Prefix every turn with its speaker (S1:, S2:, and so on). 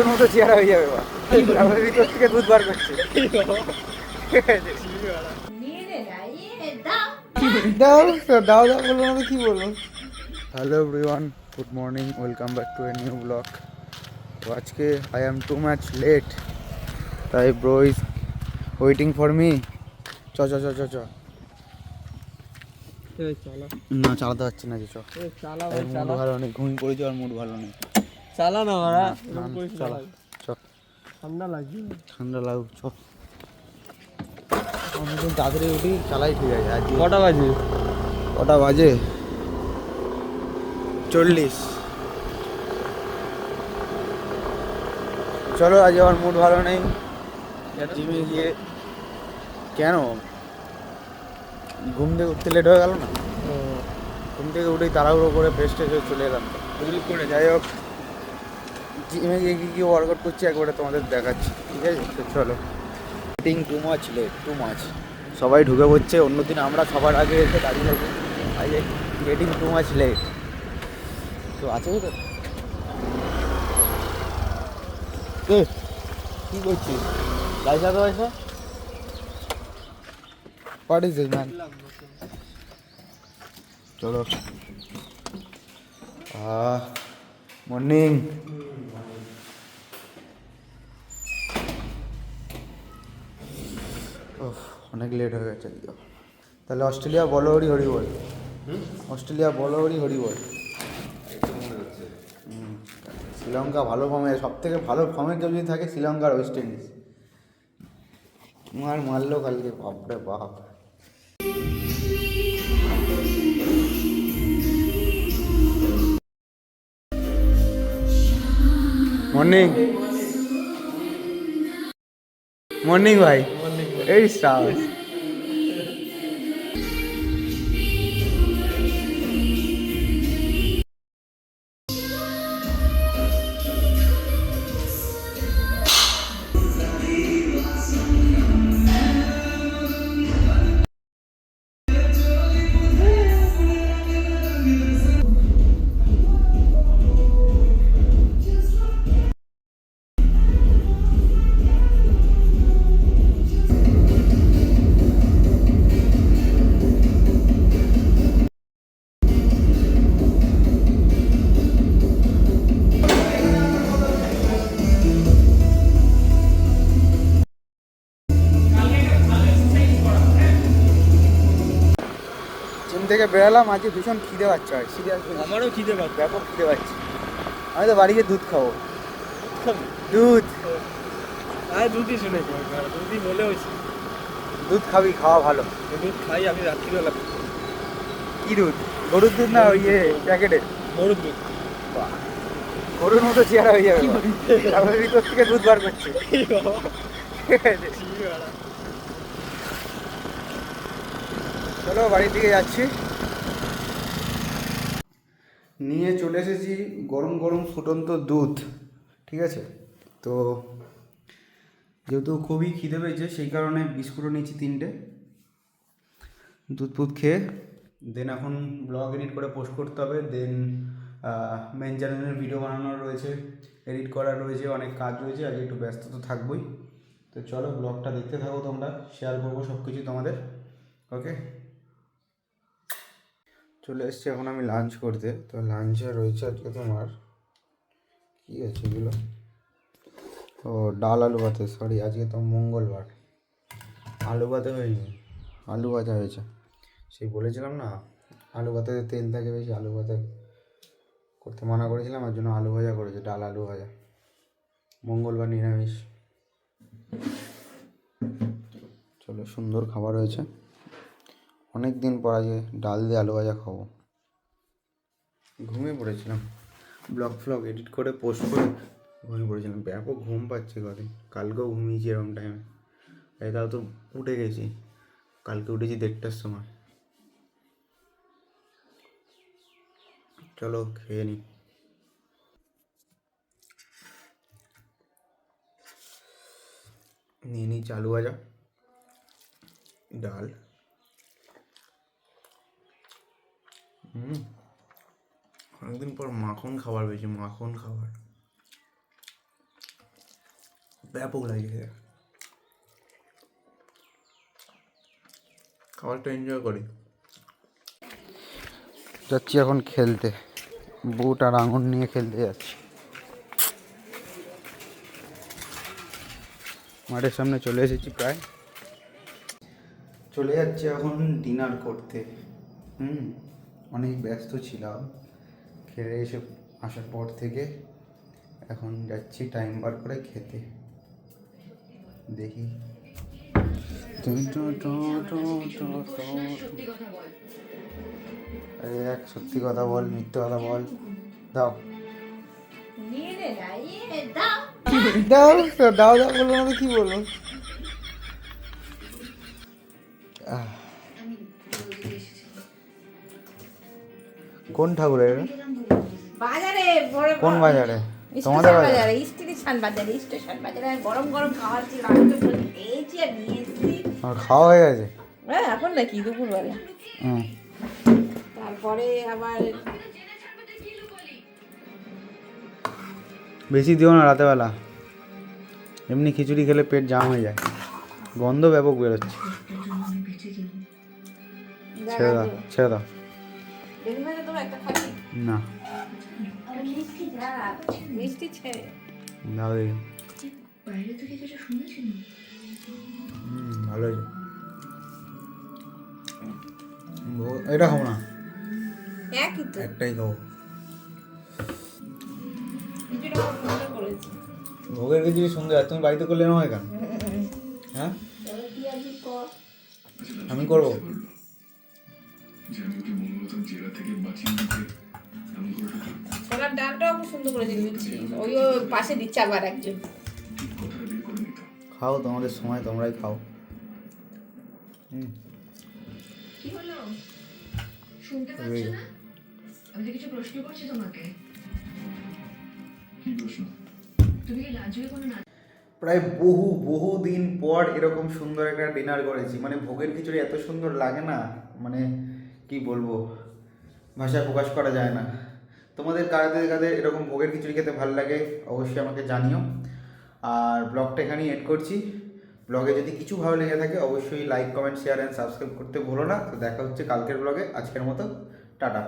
S1: গরুর মতো চেহারা হয়ে যাবে বা তারপরে ভিতর থেকে দুধ বার করছে। দাও দাও দাও বলবো না তো কি বলবো। Hello everyone, good morning, welcome back to a new blog. তো আজকে I am too much late, তাই bro is waiting for me. চ চ চ চ চ না চালাতে পারছি না যে চ। মুড ভালো নেই, ঘুমিয়ে পড়েছি আর মুড ভালো নেই।
S2: চালা না মারা
S1: চালা চ,
S2: ঠান্ডা লাগছে।
S1: ঠান্ডা লাগুক চ। অনেকদিন তাড়াতাড়ি উঠি চালাই ঠিক আছে। আজ
S2: কটা বাজে?
S1: কটা বাজে? 40। চলো, আজ আমার মুড ভালো নেই। জিমে গিয়ে কেন ঘুম থেকে উঠতে লেট হয়ে গেল না? ঘুম থেকে উঠেই তাড়াহুড়ো করে ফ্রেশ ট্রেশ হয়ে চলে এলাম।
S2: করে
S1: যাই হোক, জিমে গিয়ে কী ওয়ার্কআউট করছি একবারে তোমাদের দেখাচ্ছি, ঠিক আছে? তো চলো। Getting too much late, too much. সবাই ঢুকে পড়ছে, অন্যদিন আমরা সবার আগে এসে দাঁড়িয়ে থাকি। আজ গেটিং টু মাচ লেট। তো আছে তো কি করছিস? লাইসা তো আছে। What is this man? চলো। মর্নিং। অনেক লেট হয়ে গেছে। তাহলে অস্ট্রেলিয়া বলো হরি হরি বল। অস্ট্রেলিয়া বলো হরি হরি বল। শ্রীলঙ্কা ভালো ফর্মে, সব থেকে ভালো ফর্মে কেউ যদি থাকে শ্রীলঙ্কার ওয়েস্ট ইন্ডিজ। মারলো কালকে, বাপরে বাপ। মর্নিং মর্নিং ভাই। এই সাহস। জিম থেকে বেরালাম, আজকে ভীষণ খিদে পাচ্ছে। হয় সিরিয়াসলি,
S2: আমারও খিদে পাচ্ছে।
S1: ব্যাপক খিদে পাচ্ছে। আমি তো বাড়ি গিয়ে দুধ খাবো। দুধ
S2: দুধই শুনেছি, দুধই বলে হয়েছে।
S1: দুধ খাবি, খাওয়া ভালো।
S2: দুধ খাই আমি রাত্রিবেলা।
S1: কি দুধ? গরুর দুধ না ওই প্যাকেটের?
S2: গরুর দুধ।
S1: গরুর মতো চেহারা হয়ে যাবে তারপরে ভিতর থেকে দুধ বার করছে। চলো, বাড়ির দিকে যাচ্ছি। নিয়ে চলে এসেছি গরম গরম ফুটন্ত দুধ, ঠিক আছে? তো যেহেতু খুবই খিদে পেয়েছে সেই কারণে বিস্কুটও নিয়েছি 3টে। দুধ ফুধ খেয়ে দেন এখন ব্লগ এডিট করে পোস্ট করতে হবে। দেন মেন চ্যানেলের ভিডিও বানানোর রয়েছে, এডিট করার রয়েছে, অনেক কাজ রয়েছে। আজ একটু ব্যস্ত তো থাকবোই। তো চলো, ব্লগটা দেখতে থাকো তোমরা, শেয়ার করবো সব কিছু তোমাদের। ওকে, চলে এসছি এখন আমি লাঞ্চ করতে। তো লাঞ্চে রয়েছে আজকে তোমার কী আছে এগুলো? ও ডাল আলু ভাতে, সরি আজকে তো মঙ্গলবার। আলু ভাতে হয়নি, আলু ভাজা হয়েছে। সেই বলেছিলাম না আলু ভাতে তেল থাকে বেশি, আলু ভাতে করতে মানা করেছিলাম, আর জন্য আলু ভাজা করেছে, ডাল আলু ভাজা। মঙ্গলবার নিরামিষ। চলো, সুন্দর খাবার হয়েছে। অনেক দিন পর আজকে ডাল দিয়ে আলু ভাজা খাবো। ঘুমিয়ে পড়েছিলাম, ব্লগ এডিট করে পোস্ট করে ঘুমিয়ে পড়েছিলাম। ব্যাপক ঘুম পাচ্ছে কদিন, কালকেও ঘুমিয়েছি এরকম টাইমে। তাও তো উঠে গেছি, কালকে উঠেছি 1:30টার সময়। চলো খেয়ে নিই। নিয়ে নিচ্ছি আলু ভাজা, ডাল। অনেকদিন পর মাখন খাবার পেয়েছি, মাখন খাবার। ব্যাপক লাগে খেতে। খাবারটা এনজয় করি। যাচ্ছি এখন খেলতে, বুট আর আঙুর নিয়ে খেলতে যাচ্ছি। মাঠের সামনে চলে এসেছি, প্রায় চলে যাচ্ছি এখন ডিনার করতে। অনেক ব্যস্ত ছিলাম খেলে এসে আসার পর থেকে, এখন যাচ্ছি টাইম বার করে খেতে। দেখি আরে এক সত্যি কথা বল, মিথ্যে কথা বল। দাও দাও দাও দাও বলবো না তো কি বলবো। কোন ঠাকুরের?
S3: বাজারে
S1: কোন বাজারে? তোমাদের বাজারে?
S3: স্টেশন বাজারে, স্টেশন বাজারে গরম গরম খাওয়ার ছিল, আমি তো খেয়েছি আর নিয়ে এসেছি।
S1: আমার খাওয়া হয়ে গেছে।
S3: হ্যাঁ এখন নাকি দুপুরবেলা,
S1: হুম,
S3: তারপরে আবার
S1: বেশি দিও না রাতেবেলা, এমনি খিচুড়ি খেলে পেট জাম হয়ে যায়, গন্ধ ব্যাপক বেরোচ্ছে। ছেড়ে দাও ছেড়ে দাও।
S3: বেগুন ভাজা তোমার একটা খাবি?
S1: না
S3: মিষ্টি ছেড়ে
S1: দাও দেখি। ভালো হয়েছে। এটা খাবো না,
S3: একই তো
S1: একটাই খাবো।
S3: কিছুটা সুন্দর করেছি।
S1: ভোগের খিচুড়ি সুন্দর, আর তুমি বাড়িতে করলে না হয় কেন? হ্যাঁ
S3: পেঁয়াজি কর,
S1: আমি করবো।
S3: ছোলার ডালটাও খুব সুন্দর করেছি লুচি, ওইও পাশে দিচ্ছে আবার একজন।
S1: খাও, তোমাদের সময় তোমরাই খাও।
S4: কি হলো? শুনতে পাচ্ছ না? আমি তো কিছু প্রশ্ন করছি তোমাকে।
S5: কি প্রশ্ন?
S4: তুমি কি লাজুকে কোনো নাচ?
S1: প্রায় বহু দিন পর এরকম সুন্দর একটা ডিনার করেছি। মানে ভোগের খিচুড়ি এত সুন্দর লাগে না, মানে কি বলবো, ভাষায় প্রকাশ করা যায় না। তোমাদের কাদের কাদের এরকম ভোগের খিচুড়ি খেতে ভালো লাগে অবশ্যই আমাকে জানিও। আর ব্লগটা এখানেই এড করছি। ব্লগে যদি কিছু ভালো লেগে থাকে অবশ্যই like, comment, share and subscribe করতে ভুলো না। তো দেখা হচ্ছে কালকের ব্লগে। আজকের মতো টাটা।